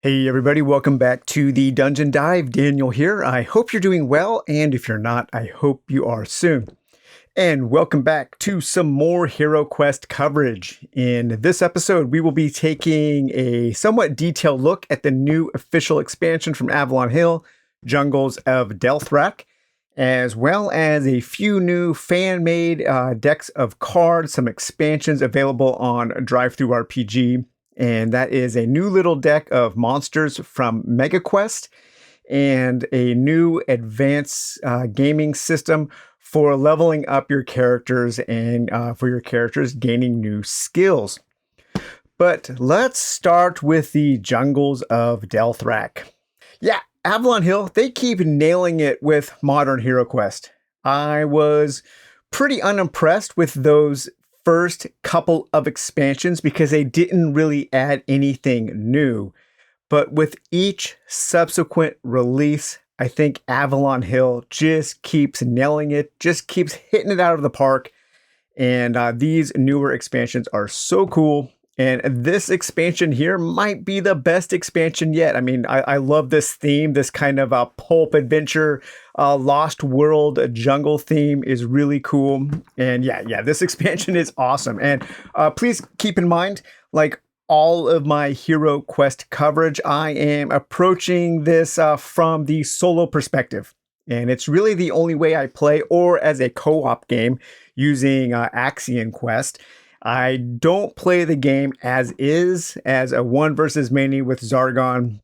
Hey everybody, welcome back to the Dungeon Dive. Daniel here. I hope you're doing well, and if you're not, I hope you are soon. And welcome back to some more HeroQuest coverage. In this episode, we will be taking a somewhat detailed look at the new official expansion from Avalon Hill, Jungles of Delthrak, as well as a few new fan-made decks of cards, some expansions available on DriveThruRPG, and that is a new little deck of monsters from MegaQuest and a new advanced gaming system for leveling up your characters and for your characters gaining new skills. But let's start with the Jungles of Delthrak. Yeah, Avalon Hill, they keep nailing it with modern HeroQuest. I was pretty unimpressed with those first couple of expansions because they didn't really add anything new. But with each subsequent release, I think Avalon Hill just keeps nailing it, just keeps hitting it out of the park. And these newer expansions are so cool. And this expansion here might be the best expansion yet. I mean, I love this theme, this kind of pulp adventure, Lost World jungle theme is really cool. And yeah, this expansion is awesome. And please keep in mind, like all of my HeroQuest coverage, I am approaching this from the solo perspective. And it's really the only way I play, or as a co-op game using Axion Quest. I don't play the game as is, as a one versus many with Zargon.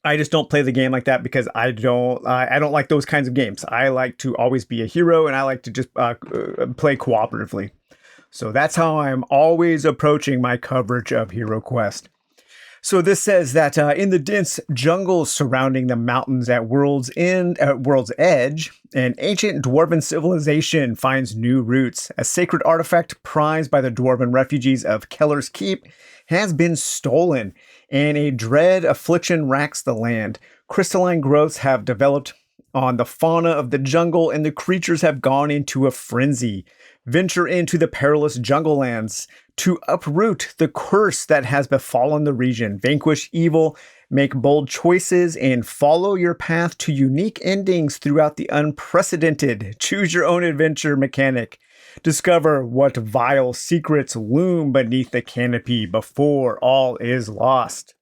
I just don't play the game like that because I don't like those kinds of games. I like to always be a hero, and I like to just play cooperatively. So that's how I'm always approaching my coverage of HeroQuest. So this says that in the dense jungles surrounding the mountains at World's Edge, an ancient dwarven civilization finds new roots. A sacred artifact prized by the dwarven refugees of Keller's Keep has been stolen, and a dread affliction racks the land. Crystalline growths have developed on the fauna of the jungle, and the creatures have gone into a frenzy. Venture into the perilous jungle lands to uproot the curse that has befallen the region. Vanquish evil, make bold choices, and follow your path to unique endings throughout the unprecedented choose your own adventure mechanic. Discover what vile secrets loom beneath the canopy before all is lost.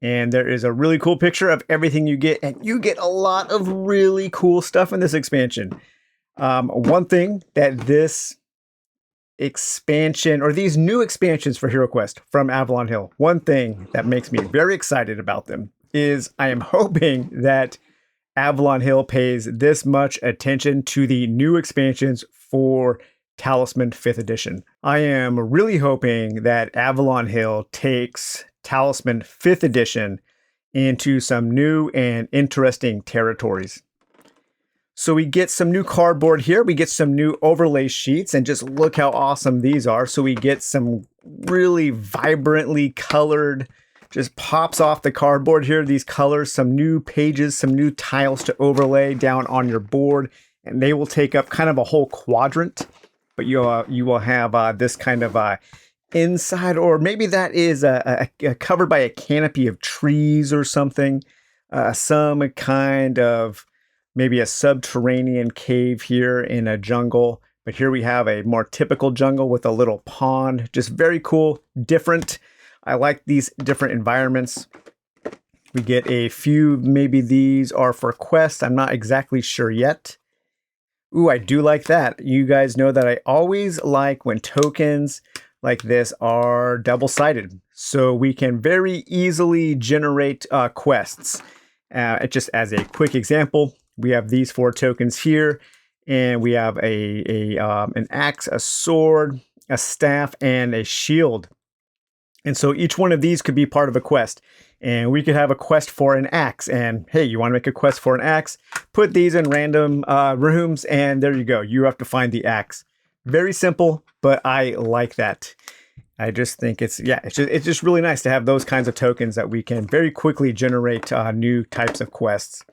And there is a really cool picture of everything you get, and you get a lot of really cool stuff in this expansion. One thing that this expansion, or these new expansions for HeroQuest from Avalon Hill, one thing that makes me very excited about them is I am hoping that Avalon Hill pays this much attention to the new expansions for Talisman 5th Edition. I am really hoping that Avalon Hill takes Talisman 5th Edition into some new and interesting territories. So we get some new cardboard here. We get some new overlay sheets, and just look how awesome these are. So we get some really vibrantly colored, just pops off the cardboard here, these colors, some new pages, some new tiles to overlay down on your board, and they will take up kind of a whole quadrant. But you will have this kind of inside, or maybe that is covered by a canopy of trees or something, some kind of maybe a subterranean cave here in a jungle. But here we have a more typical jungle with a little pond. Just very cool, different. I like these different environments. We get a few, maybe these are for quests. I'm not exactly sure yet. Ooh, I do like that. You guys know that I always like when tokens like this are double-sided. So we can very easily generate quests. Just as a quick example, we have these 4 tokens here, and we have an axe, a sword, a staff, and a shield. And so each one of these could be part of a quest. And we could have a quest for an axe. And hey, you want to make a quest for an axe? Put these in random rooms, and there you go. You have to find the axe. Very simple, but I like that. I just think it's just really nice to have those kinds of tokens that we can very quickly generate new types of quests.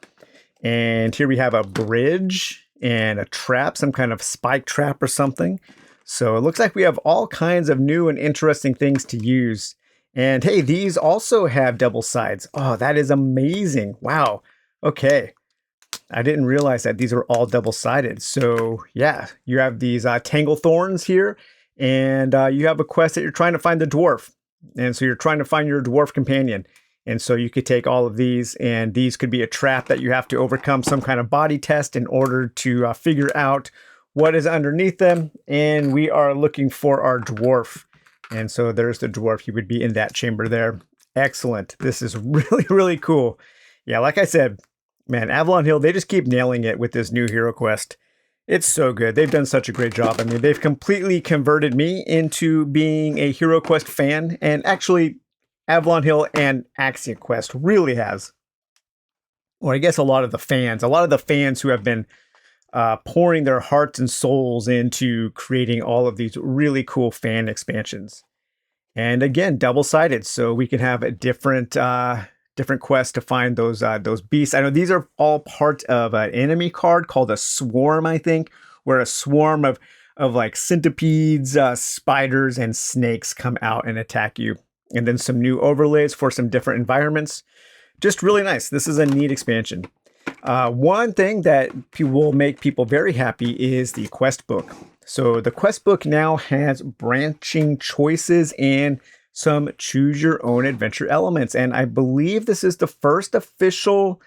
And here we have a bridge and a trap, some kind of spike trap or something. So it looks like we have all kinds of new and interesting things to use. And hey, these also have double sides. Oh, that is amazing. Wow. Okay. I didn't realize that these are all double-sided. So yeah, you have these tangle thorns here, and you have a quest that you're trying to find the dwarf. And so you're trying to find your dwarf companion. And so you could take all of these, and these could be a trap that you have to overcome some kind of body test in order to figure out what is underneath them. And we are looking for our dwarf. And so there's the dwarf. He would be in that chamber there. Excellent. This is really, really cool. Yeah, like I said, man, Avalon Hill, they just keep nailing it with this new HeroQuest. It's so good. They've done such a great job. I mean, they've completely converted me into being a HeroQuest fan, and actually Avalon Hill and Axia Quest really has. Or I guess a lot of the fans who have been pouring their hearts and souls into creating all of these really cool fan expansions. And again, double-sided, so we can have a different quests to find those beasts. I know these are all part of an enemy card called a swarm, I think, where a swarm of like centipedes, spiders, and snakes come out and attack you. And then some new overlays for some different environments. Just really nice. This is a neat expansion. One thing that will make people very happy is the quest book. So the quest book now has branching choices and some choose your own adventure elements. And I believe this is the first official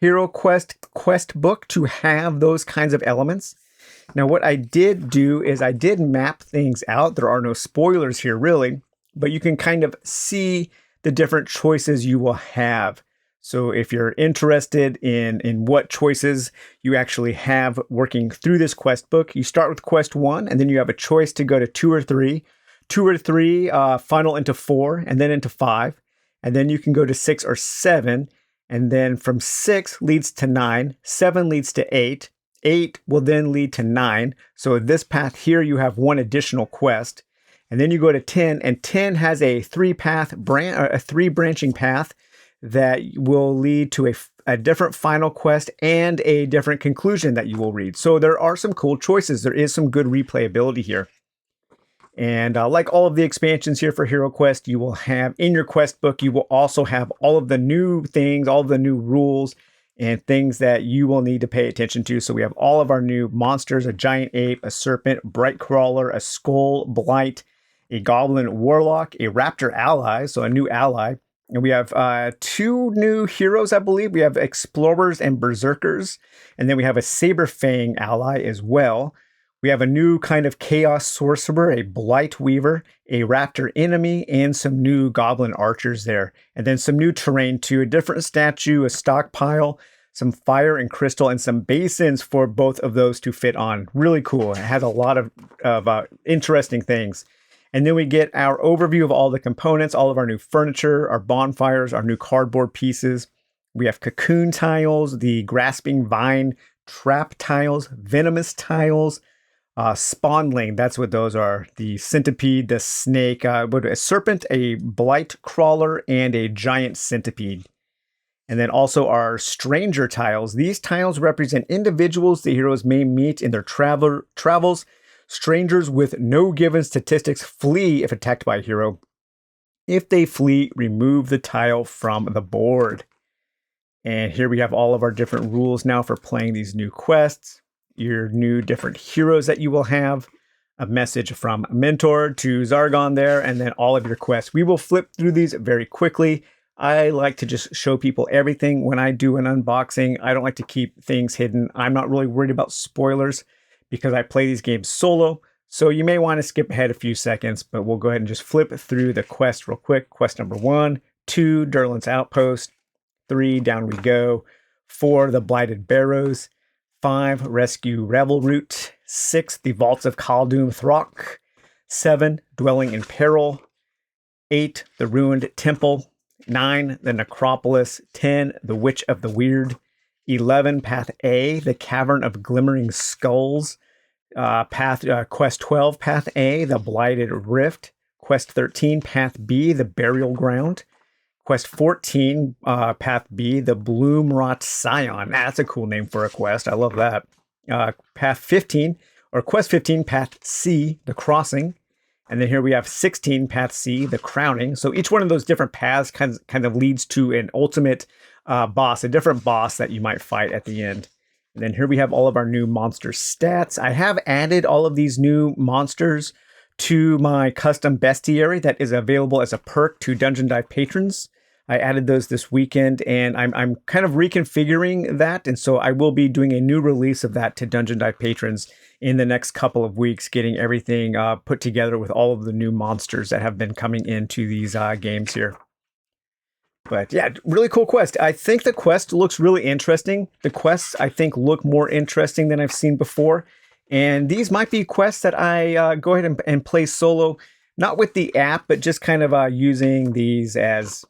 HeroQuest quest book to have those kinds of elements. Now, what I did do is I did map things out. There are no spoilers here, really, but you can kind of see the different choices you will have. So if you're interested in what choices you actually have working through this quest book, you start with quest 1, and then you have a choice to go to 2 or 3. 2 or 3 funnel into 4, and then into 5. And then you can go to 6 or 7. And then from 6 leads to 9. 7 leads to 8. 8 will then lead to 9. So this path here, you have one additional quest. And then you go to 10, and 10 has a 3 branching path that will lead to a different final quest and a different conclusion that you will read. So there are some cool choices. There is some good replayability here. And like all of the expansions here for HeroQuest, you will have in your quest book, you will also have all of the new things, all of the new rules and things that you will need to pay attention to. So we have all of our new monsters, a giant ape, a serpent, bright crawler, a skull, blight, a goblin warlock, a raptor ally, so a new ally. And we have 2 new heroes, I believe. We have explorers and berserkers. And then we have a saber fang ally as well. We have a new kind of chaos sorcerer, a blight weaver, a raptor enemy, and some new goblin archers there. And then some new terrain too, a different statue, a stockpile, some fire and crystal, and some basins for both of those to fit on. Really cool. It has a lot of interesting things. And then we get our overview of all the components, all of our new furniture, our bonfires, our new cardboard pieces. We have cocoon tiles, the grasping vine trap tiles, venomous tiles, spawnling, that's what those are. The centipede, the snake, a serpent, a blight crawler, and a giant centipede. And then also our stranger tiles. These tiles represent individuals the heroes may meet in their travels. Strangers with no given statistics flee if attacked by a hero. If they flee, remove the tile from the board. And here we have all of our different rules now for playing these new quests. Your new different heroes that you will have. A message from Mentor to Zargon there, and then all of your quests. We will flip through these very quickly. I like to just show people everything when I do an unboxing. I don't like to keep things hidden. I'm not really worried about spoilers because I play these games solo. So you may want to skip ahead a few seconds, but we'll go ahead and just flip through the quest real quick. Quest number 1, 2, Durlin's Outpost. 3, Down We Go. 4, The Blighted Barrows. 5, Rescue Revel Route. 6, The Vaults of Khaldun Throck. 7, Dwelling in Peril. 8, The Ruined Temple. 9, The Necropolis. 10, The Witch of the Weird. 11, Path A, The Cavern of Glimmering Skulls. Quest 12, Path A, The Blighted Rift. Quest 13, Path B, The Burial Ground. Quest 14, Path B, The Bloomrot Scion. That's a cool name for a quest. I love that. Quest 15, Path C, The Crossing. And then here we have 16, Path C, the Crowning. So each one of those different paths kind of leads to an ultimate boss, a different boss that you might fight at the end. And then here we have all of our new monster stats. I have added all of these new monsters to my custom bestiary that is available as a perk to Dungeon Dive patrons. I added those this weekend, and I'm kind of reconfiguring that, and so I will be doing a new release of that to Dungeon Dive patrons in the next couple of weeks, getting everything put together with all of the new monsters that have been coming into these games here. But yeah, really cool quest. I think the quest looks really interesting. The quests, I think, look more interesting than I've seen before. And these might be quests that I go ahead and play solo, not with the app, but just kind of using these as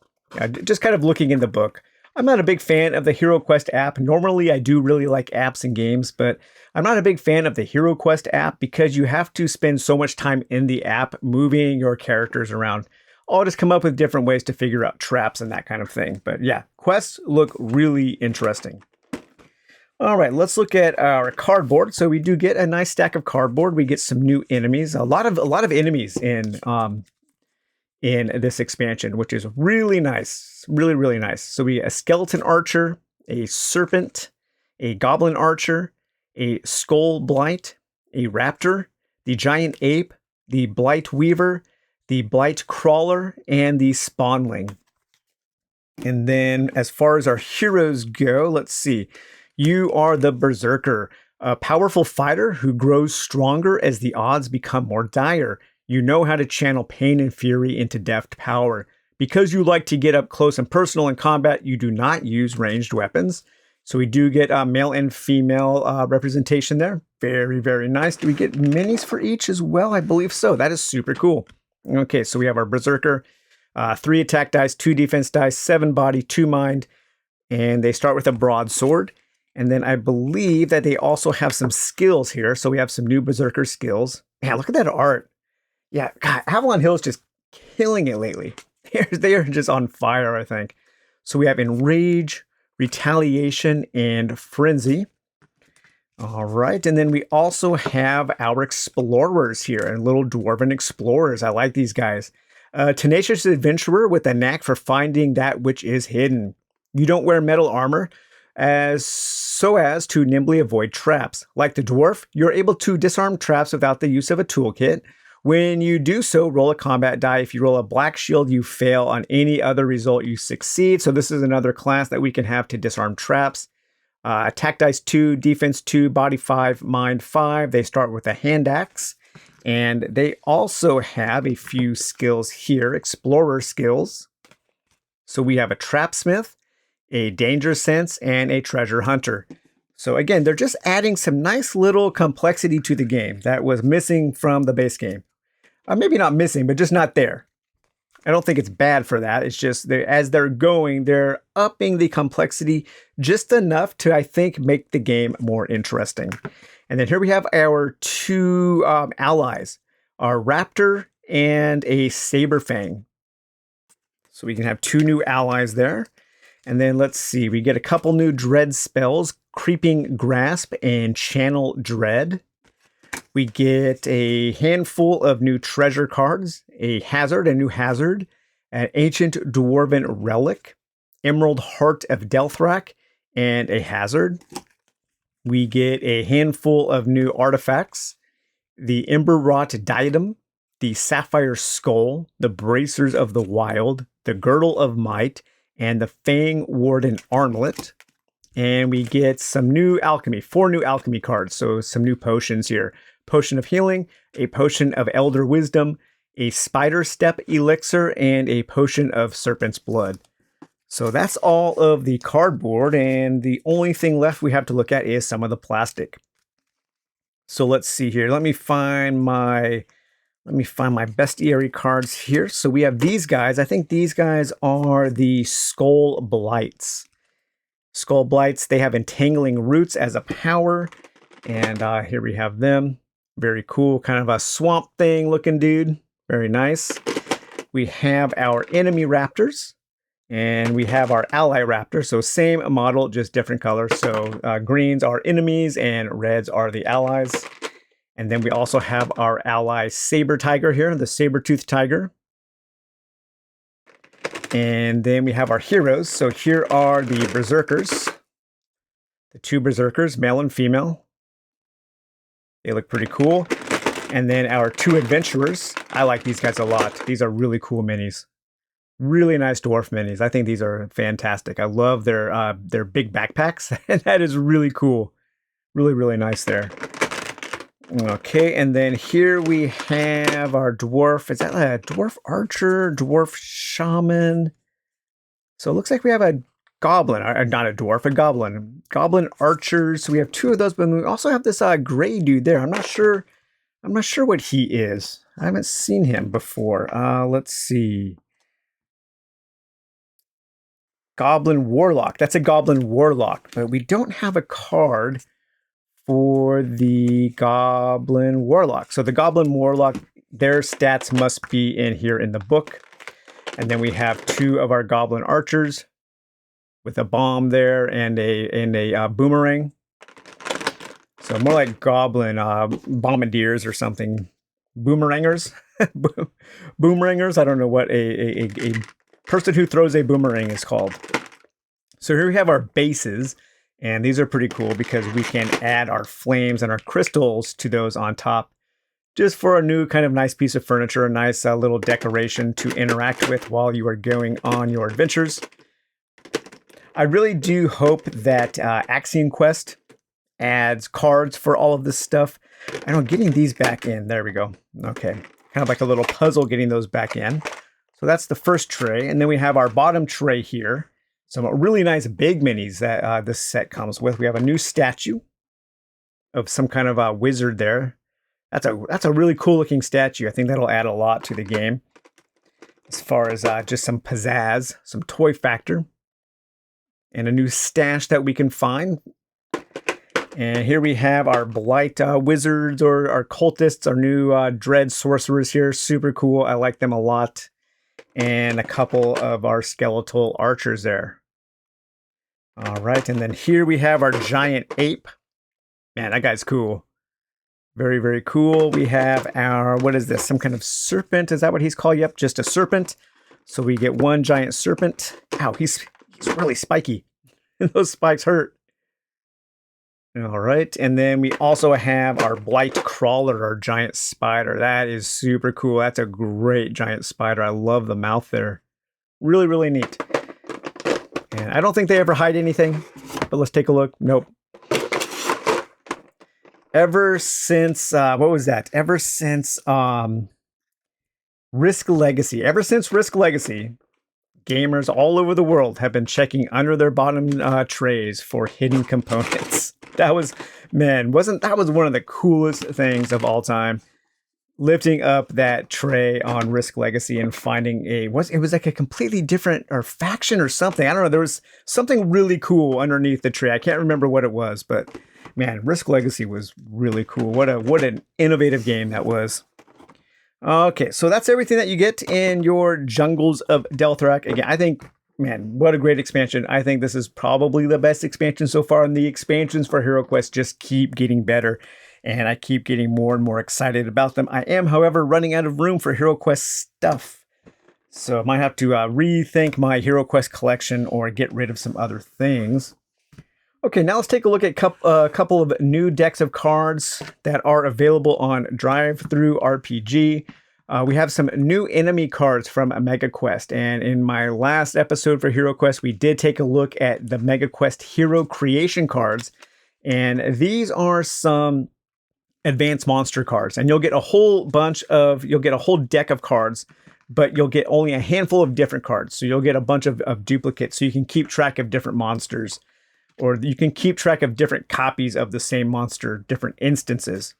just kind of looking in the book. I'm not a big fan of the HeroQuest app. Normally, I do really like apps and games, but I'm not a big fan of the HeroQuest app because you have to spend so much time in the app moving your characters around. I'll just come up with different ways to figure out traps and that kind of thing. But yeah, quests look really interesting. All right, let's look at our cardboard. So we do get a nice stack of cardboard. We get some new enemies, a lot of enemies in this expansion, which is really nice, really nice. So we a skeleton archer, a serpent, a goblin archer, a skull blight, a raptor, the giant ape, the blight weaver, the blight crawler, and the spawnling. And then as far as our heroes go, let's see. You are the berserker, a powerful fighter who grows stronger as the odds become more dire. You know how to channel pain and fury into deft power. Because you like to get up close and personal in combat, you do not use ranged weapons. So we do get male and female representation there. Very nice. Do we get minis for each as well? I believe so. That is super cool. Okay, so we have our berserker. 3 attack dice, 2 defense dice, 7 body, 2 mind. And they start with a broadsword. And then I believe that they also have some skills here. So we have some new berserker skills. Man, look at that art. Yeah, God, Avalon Hill is just killing it lately. They are just on fire, I think. So we have Enrage, Retaliation, and Frenzy. All right, and then we also have our Explorers here, and little Dwarven Explorers. I like these guys. Tenacious Adventurer with a knack for finding that which is hidden. You don't wear metal armor, so as to nimbly avoid traps. Like the dwarf, you're able to disarm traps without the use of a toolkit. When you do so, roll a combat die. If you roll a black shield, you fail. On any other result, you succeed. So this is another class that we can have to disarm traps. Attack dice 2, defense 2, body 5, mind 5. They start with a hand axe. And they also have a few skills here, explorer skills. So we have a trapsmith, a danger sense, and a treasure hunter. So again, they're just adding some nice little complexity to the game that was missing from the base game. Maybe not missing, but just not there. I don't think it's bad for that. It's just as they're going, they're upping the complexity just enough to, I think, make the game more interesting. And then here we have our 2 allies, our Raptor and a Saberfang. So we can have 2 new allies there. And then let's see, we get a couple new dread spells, Creeping Grasp and Channel Dread. We get a handful of new treasure cards, a new hazard, an ancient dwarven relic, Emerald Heart of Delthrak, and a hazard. We get a handful of new artifacts, the Ember Wrought Diadem, the Sapphire Skull, the Bracers of the Wild, the Girdle of Might, and the Fang Warden Armlet. And we get some new alchemy, 4 new alchemy cards, so some new potions here. Potion of Healing, a Potion of Elder Wisdom, a Spider Step Elixir, and a Potion of Serpent's Blood. So that's all of the cardboard, and the only thing left we have to look at is some of the plastic. So let's see here. Let me find my bestiary cards here. So we have these guys. I think these guys are the Skull Blights. Skull Blights, they have Entangling Roots as a power. And here we have them. Very cool, kind of a swamp thing looking dude. Very nice. We have our enemy raptors. And we have our ally raptor. So same model, just different colors. So greens are enemies and reds are the allies. And then we also have our ally Saber Tiger here, the Saber-toothed Tiger. And then we have our heroes. So here are the Berserkers. The 2 Berserkers, male and female. They look pretty cool. And then our 2 Adventurers. I like these guys a lot. These are really cool minis. Really nice dwarf minis. I think these are fantastic. I love their big backpacks. And that is really cool. Really, really nice there. Okay, and then here we have our dwarf. Is that a dwarf archer, dwarf shaman? So it looks like we have a goblin, not a dwarf, a goblin. Goblin archers. So we have 2 of those, but we also have this gray dude there. I'm not sure what he is. I haven't seen him before. Let's see. Goblin Warlock. That's a Goblin Warlock, but we don't have a card for the Goblin Warlock. So the Goblin Warlock, their stats must be in here in the book. And then we have 2 of our Goblin Archers with a bomb there and a boomerang. So more like Goblin bombardiers or something. Boomerangers? Boomerangers? I don't know what a person who throws a boomerang is called. So here we have our bases, and these are pretty cool because we can add our flames and our crystals to those on top, just for a new kind of nice piece of furniture, a nice little decoration to interact with while you are going on your adventures. I really do hope that HeroQuest adds cards for all of this stuff. I know, getting these back in, there we go. Okay, kind of like a little puzzle getting those back in. So that's the first tray, and then we have our bottom tray here. Some really nice big minis that this set comes with. We have a new statue of some kind of a wizard there. That's a really cool looking statue. I think that'll add a lot to the game as far as just some pizzazz, some toy factor, and a new stash that we can find. And here we have our Blight wizards or our cultists, our new dread sorcerers here. Super cool. I like them a lot. And a couple of our skeletal archers there. All right, and then here we have our giant ape. Man, that guy's cool. Very, very cool. We have our, what is this? Some kind of serpent. Is that what he's called? Yep, just a serpent. So we get 1 giant serpent. Ow, he's really spiky. Those spikes hurt. All right, and then we also have our Blight Crawler, our giant spider. That is super cool. That's a great giant spider. I love the mouth there. Really, really neat. And I don't think they ever hide anything, but let's take a look. Nope. Ever since, what was that? Ever since Risk Legacy. Ever since Risk Legacy, gamers all over the world have been checking under their bottom trays for hidden components. That was, man, that was one of the coolest things of all time. Lifting up that tray on Risk Legacy and finding it was like a completely different or faction or something. I don't know. There was something really cool underneath the tray. I can't remember what it was, but man, Risk Legacy was really cool. What an innovative game that was. Okay, so that's everything that you get in your Jungles of Delthrak. Again, I think, man, what a great expansion. I think this is probably the best expansion so far, and the expansions for HeroQuest just keep getting better, and I keep getting more and more excited about them. I am, however, running out of room for HeroQuest stuff, so I might have to rethink my HeroQuest collection or get rid of some other things. Okay, now let's take a look at a couple of new decks of cards that are available on Drive-Thru RPG. We have some new enemy cards from MegaQuest, and in my last episode for HeroQuest, we did take a look at the MegaQuest Hero Creation cards, and these are some advanced monster cards, and you'll get a whole deck of cards, but you'll get only a handful of different cards, so you'll get a bunch of duplicates, so you can keep track of different monsters. Or you can keep track of different copies of the same monster, different instances.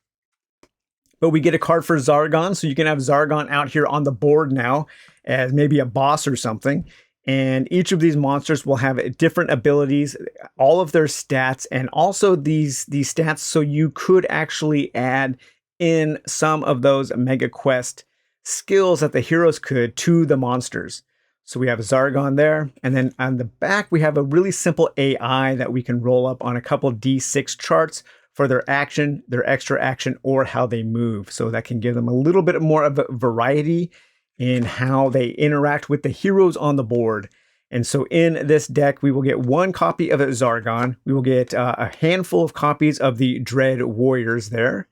But we get a card for Zargon, so you can have Zargon out here on the board now as maybe a boss or something. And each of these monsters will have different abilities, all of their stats, and also these stats, so you could actually add in some of those MegaQuest skills that the heroes could to the monsters. So we have Zargon there, and then on the back we have a really simple AI that we can roll up on a couple D6 charts for their action, their extra action, or how they move. So that can give them a little bit more of a variety in how they interact with the heroes on the board. And so in this deck, we will get 1 copy of Zargon. We will get a handful of copies of the Dread Warriors there.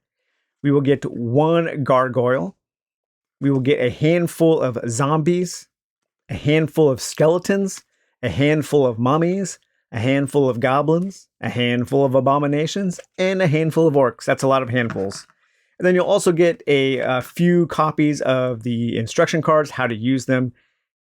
We will get 1 Gargoyle. We will get a handful of zombies, a handful of skeletons, a handful of mummies, a handful of goblins, a handful of abominations, and a handful of orcs. That's a lot of handfuls. And then you'll also get a few copies of the instruction cards, how to use them,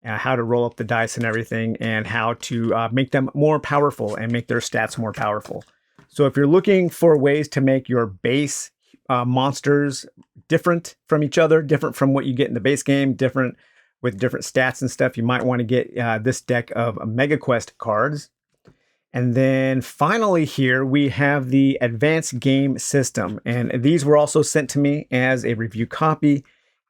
how to roll up the dice and everything, and how to make them more powerful and make their stats more powerful. So if you're looking for ways to make your base monsters different from each other, different from what you get in the base game, different with different stats and stuff, you might want to get this deck of MegaQuest cards. And then finally here, we have the Advanced Game System. And these were also sent to me as a review copy.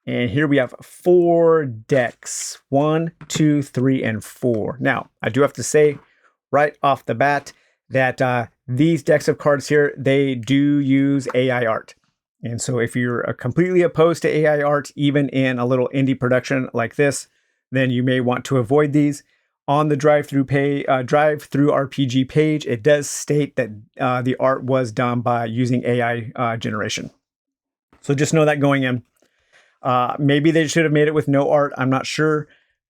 And here we have 4 decks, 1, 2, 3, and 4. Now, I do have to say right off the bat that these decks of cards here, they do use AI art. And so if you're completely opposed to AI art, even in a little indie production like this, then you may want to avoid these. On the drive-through RPG page, it does state that the art was done by using AI generation. So just know that going in. Maybe they should have made it with no art. I'm not sure.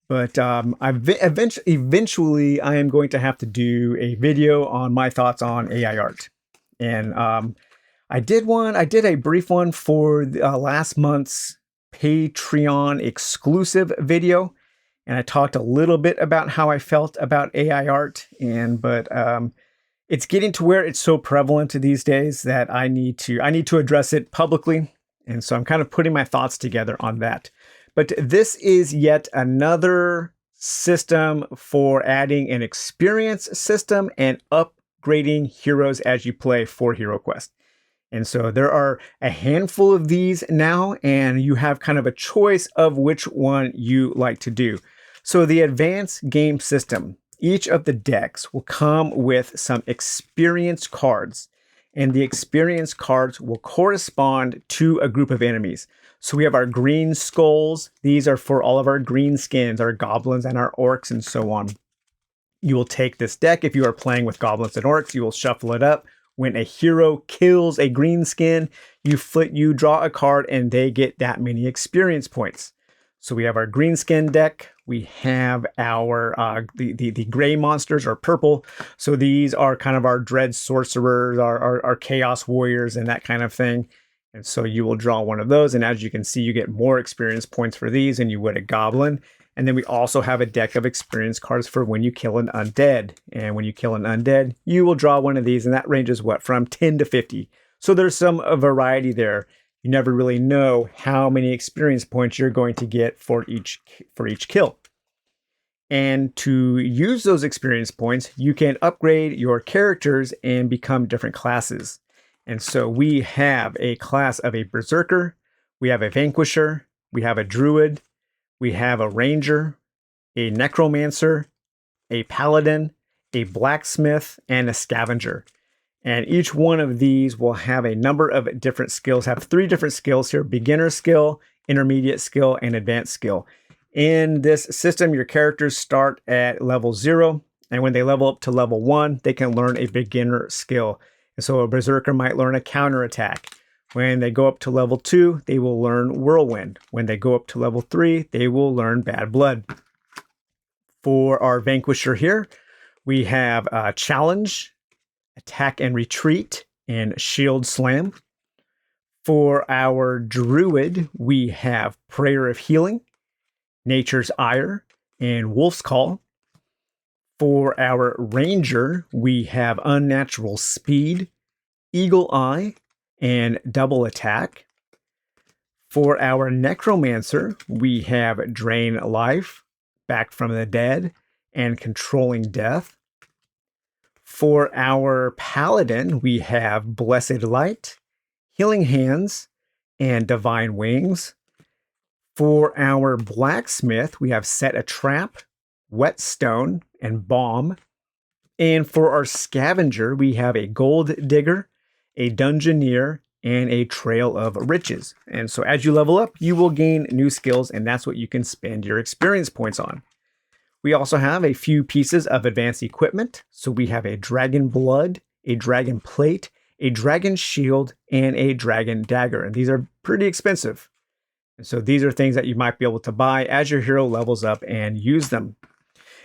But eventually, I am going to have to do a video on my thoughts on AI art. And I did a brief one for last month's Patreon exclusive video. And I talked a little bit about how I felt about AI art. But it's getting to where it's so prevalent these days that I need to address it publicly. And so I'm kind of putting my thoughts together on that. But this is yet another system for adding an experience system and upgrading heroes as you play for HeroQuest. And so there are a handful of these now, and you have kind of a choice of which one you like to do. So the advanced game system, each of the decks will come with some experience cards, and the experience cards will correspond to a group of enemies. So we have our green skulls. These are for all of our green skins, our goblins and our orcs and so on. You will take this deck. If you are playing with goblins and orcs, you will shuffle it up. When a hero kills a green skin, you draw a card and they get that many experience points. So we have our green skin deck. We have our the gray monsters are purple. So these are kind of our dread sorcerers, our chaos warriors and that kind of thing. And so you will draw one of those. And as you can see, you get more experience points for these than you would a goblin. And then we also have a deck of experience cards for when you kill an undead. And when you kill an undead, you will draw one of these. And that ranges what? From 10 to 50. So there's some variety there. You never really know how many experience points you're going to get for each kill. And to use those experience points, you can upgrade your characters and become different classes. And so we have a class of a berserker, we have a vanquisher, we have a druid, we have a ranger, a necromancer, a paladin, a blacksmith, and a scavenger. And each one of these will have a number of different skills, have 3 different skills here: beginner skill, intermediate skill, and advanced skill. In this system, your characters start at level 0, and when they level up to level 1, they can learn a beginner skill. And so a berserker might learn a counterattack. When they go up to level 2, they will learn whirlwind. When they go up to level 3, they will learn bad blood. For our vanquisher here, we have challenge, attack and retreat, and shield slam. For our druid, we have prayer of healing, nature's ire, and wolf's call. For our ranger, we have unnatural speed, eagle eye, and double attack. For our necromancer, we have drain life, back from the dead, and controlling death. For our paladin, we have blessed light, healing hands, and divine wings. For our blacksmith, we have set a trap, whetstone, and bomb. And for our scavenger, we have a gold digger, a Dungeoneer, and a Trail of Riches. And so as you level up, you will gain new skills, and that's what you can spend your experience points on. We also have a few pieces of advanced equipment. So we have a Dragon Blood, a Dragon Plate, a Dragon Shield, and a Dragon Dagger. And these are pretty expensive. And so these are things that you might be able to buy as your hero levels up and use them.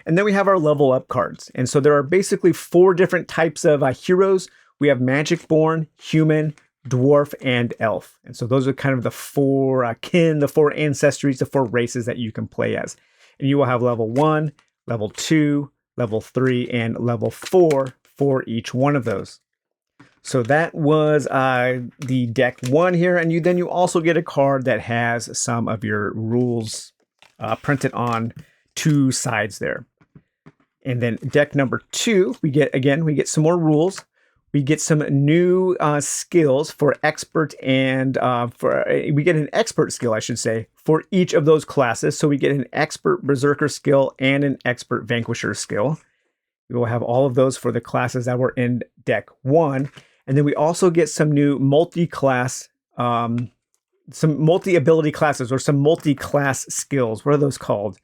And then we have our level up cards. And so there are basically 4 different types of heroes. We have Magic-born, Human, Dwarf, and Elf. And so those are kind of the 4 kin, the 4 ancestries, the 4 races that you can play as. And you will have level 1, level 2, level 3, and level 4 for each one of those. So that was the deck 1 here. And then you also get a card that has some of your rules printed on 2 sides there. And then deck number 2, we get some more rules. We get some new skills for expert and we get an expert skill, I should say, for each of those classes. So we get an expert berserker skill and an expert vanquisher skill. We will have all of those for the classes that were in deck 1. And then we also get some new multi-class, some multi-ability classes or some multi-class skills. What are those called?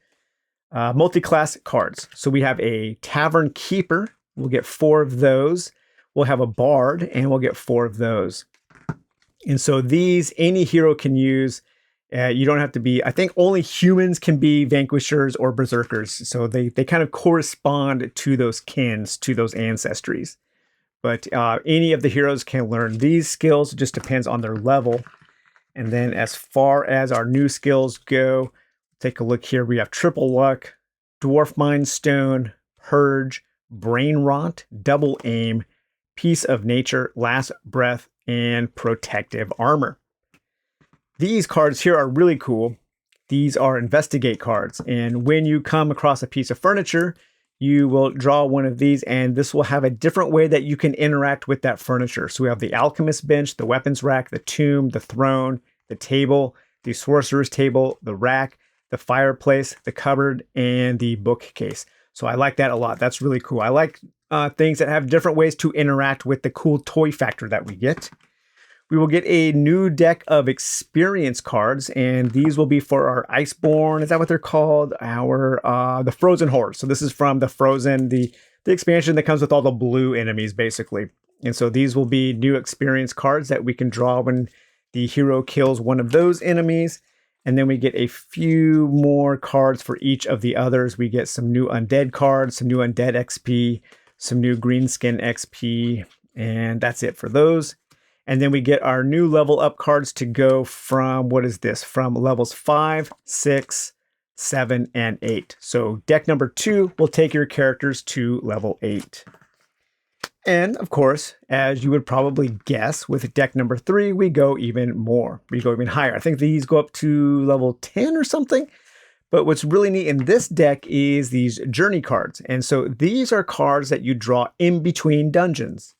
Multi-class cards. So we have a Tavern Keeper. We'll get 4 of those. We'll have a Bard, and we'll get 4 of those. And so these, any hero can use. You don't have to be, I think only humans can be vanquishers or berserkers. So they kind of correspond to those kins, to those ancestries. But any of the heroes can learn these skills. It just depends on their level. And then as far as our new skills go, take a look here. We have Triple Luck, Dwarf Mind Stone, Purge, Brain Rot, Double Aim, Piece of Nature, Last Breath, and Protective Armor. These cards here are really cool. These are investigate cards. And when you come across a piece of furniture, you will draw one of these, and this will have a different way that you can interact with that furniture. So we have the Alchemist Bench, the Weapons Rack, the Tomb, the Throne, the Table, the Sorcerer's Table, the Rack, the Fireplace, the Cupboard, and the Bookcase. So I like that a lot. That's really cool. I like things that have different ways to interact with the cool toy factor that we get. We will get a new deck of experience cards, and these will be for our Iceborne. Is that what they're called? The Frozen Hordes. So this is from the Frozen, the expansion that comes with all the blue enemies, basically. And so these will be new experience cards that we can draw when the hero kills one of those enemies. And then we get a few more cards for each of the others. We get some new undead cards, some new undead XP, some new greenskin XP, and that's it for those. And then we get our new level up cards to go from, what is this? From levels 5, 6, 7, and 8. So deck number 2 will take your characters to level 8. And of course, as you would probably guess, with deck number 3, we go even more. We go even higher. I think these go up to level 10 or something. But what's really neat in this deck is these journey cards. And so these are cards that you draw in between dungeons.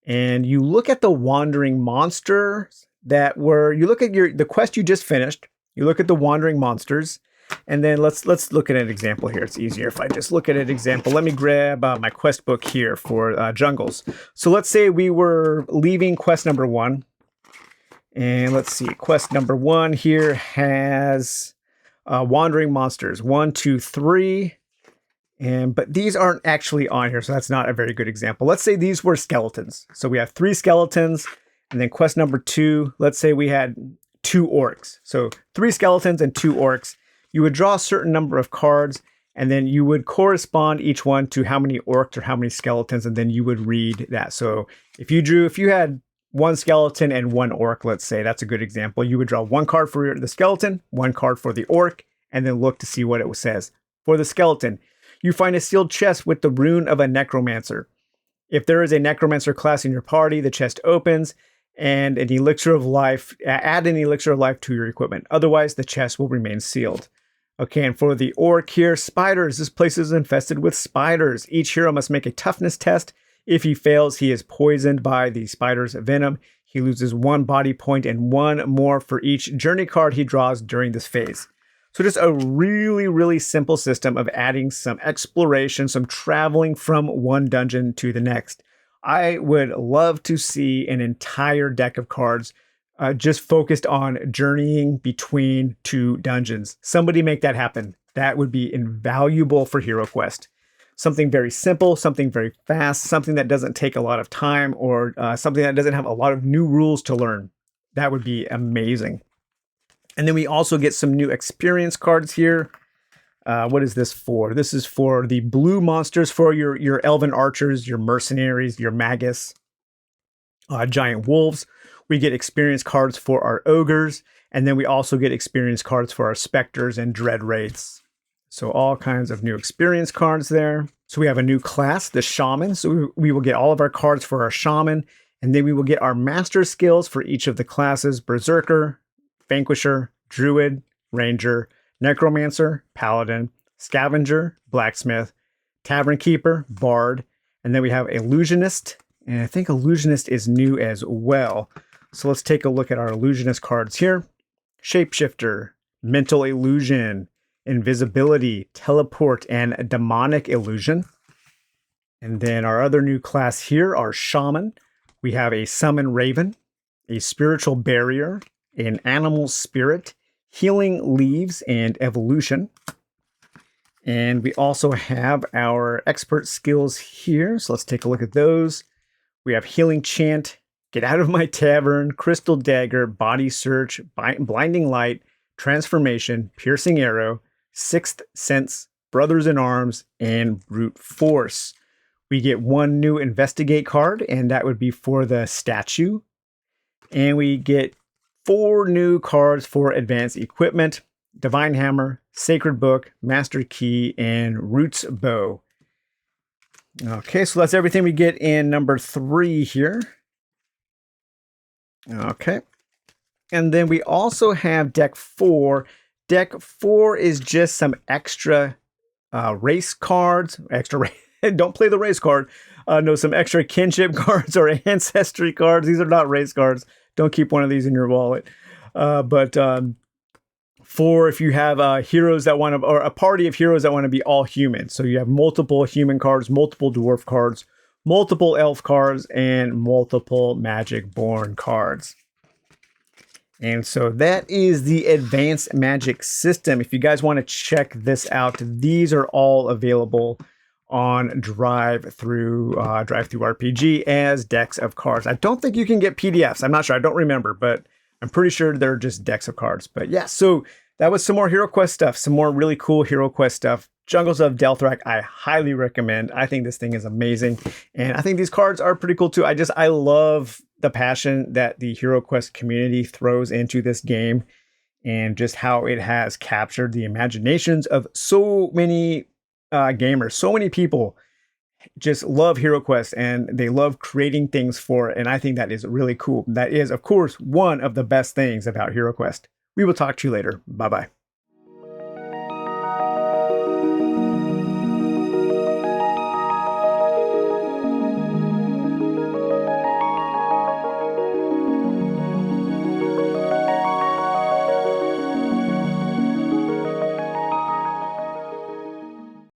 And you look at the wandering monsters that were, you look at the quest you just finished, you look at the wandering monsters, and then let's look at an example here. It's easier if I just look at an example. Let me grab my quest book here for Jungles. So let's say we were leaving quest number 1. And let's see, quest number 1 here has wandering monsters, 1, 2, 3. But these aren't actually on here, so that's not a very good example. Let's say these were skeletons. So we have 3 skeletons, and then quest number 2, let's say we had 2 orcs. So 3 skeletons and 2 orcs. You would draw a certain number of cards, and then you would correspond each one to how many orcs or how many skeletons, and then you would read that. So if you had 1 skeleton and 1 orc, let's say, that's a good example. You would draw 1 card for the skeleton, 1 card for the orc, and then look to see what it says. For the skeleton, you find a sealed chest with the rune of a necromancer. If there is a necromancer class in your party, the chest opens, and an elixir of life, add an elixir of life to your equipment. Otherwise, the chest will remain sealed. Okay, and for the orc here, spiders. This place is infested with spiders. Each hero must make a toughness test. If he fails, he is poisoned by the spider's venom. He loses 1 body point and 1 more for each journey card he draws during this phase. So just a really, really simple system of adding some exploration, some traveling from one dungeon to the next. I would love to see an entire deck of cards just focused on journeying between two dungeons. Somebody make that happen. That would be invaluable for HeroQuest. Something very simple, something very fast, something that doesn't take a lot of time, or something that doesn't have a lot of new rules to learn. That would be amazing. And then we also get some new experience cards here. What is this for? This is for the blue monsters, for your elven archers, your mercenaries, your magus, giant wolves. We get experience cards for our ogres, and then we also get experience cards for our specters and dread wraiths. So all kinds of new experience cards there. So we have a new class, the shaman. So we will get all of our cards for our shaman, and then we will get our master skills for each of the classes: berserker, vanquisher, druid, ranger, necromancer, paladin, scavenger, blacksmith, tavern keeper, bard, and then we have illusionist, and I think illusionist is new as well. So let's take a look at our illusionist cards here. Shapeshifter, mental illusion, invisibility, teleport, and demonic illusion. And then our other new class here are shaman. We have a summon raven, a spiritual barrier, an animal spirit, healing leaves, and evolution. And we also have our expert skills here. So let's take a look at those. We have healing chant, get out of my tavern, crystal dagger, body search, blinding light, transformation, piercing arrow, sixth sense, brothers in arms, and brute force. We get one new investigate card, and that would be for the statue. And we get 4 new cards for advanced equipment: divine hammer, sacred book, master key, and roots bow. Okay, so that's everything we get in number 3 here. Okay. And then we also have deck 4. Deck 4 is just some extra race cards. Don't play the race card. No, some extra kinship cards or ancestry cards. These are not race cards. Don't keep one of these in your wallet. But for if you have heroes that want to, or a party of heroes that want to be all human. So you have multiple human cards, multiple dwarf cards, multiple elf cards, and multiple magic born cards. And so that is the advanced magic system. If you guys want to check this out, these are all available on Drive Through RPG as decks of cards. I don't think you can get PDFs. I'm not sure. I don't remember, but I'm pretty sure they're just decks of cards. But yeah, so that was some more HeroQuest stuff, some more really cool HeroQuest stuff. Jungles of Delthrak, I highly recommend. I think this thing is amazing. And I think these cards are pretty cool too. I love the passion that the HeroQuest community throws into this game, and just how it has captured the imaginations of so many gamers. So many people just love HeroQuest, and they love creating things for it. And I think that is really cool. That is, of course, one of the best things about HeroQuest. We will talk to you later. Bye-bye.